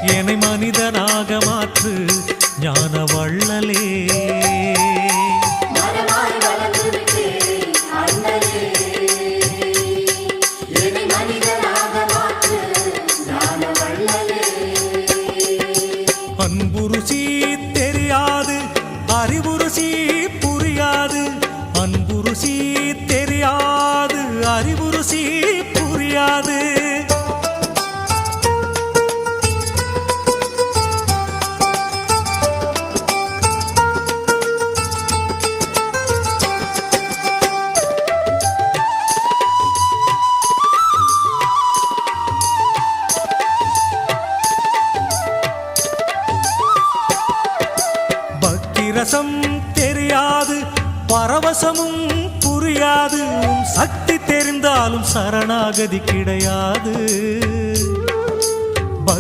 என்னை மனிதனாக மாற்று ஞான வள்ளலே. அன்புருசி தெரியாது அறிவுருசி புரியாது, அன்புருசி தெரியாது அறிவுருசி புரியாது. ரசம் தெரியாது பரவசமும் புரியாது, சக்தி தெரிந்தாலும் சரணாகதி கிடையாது.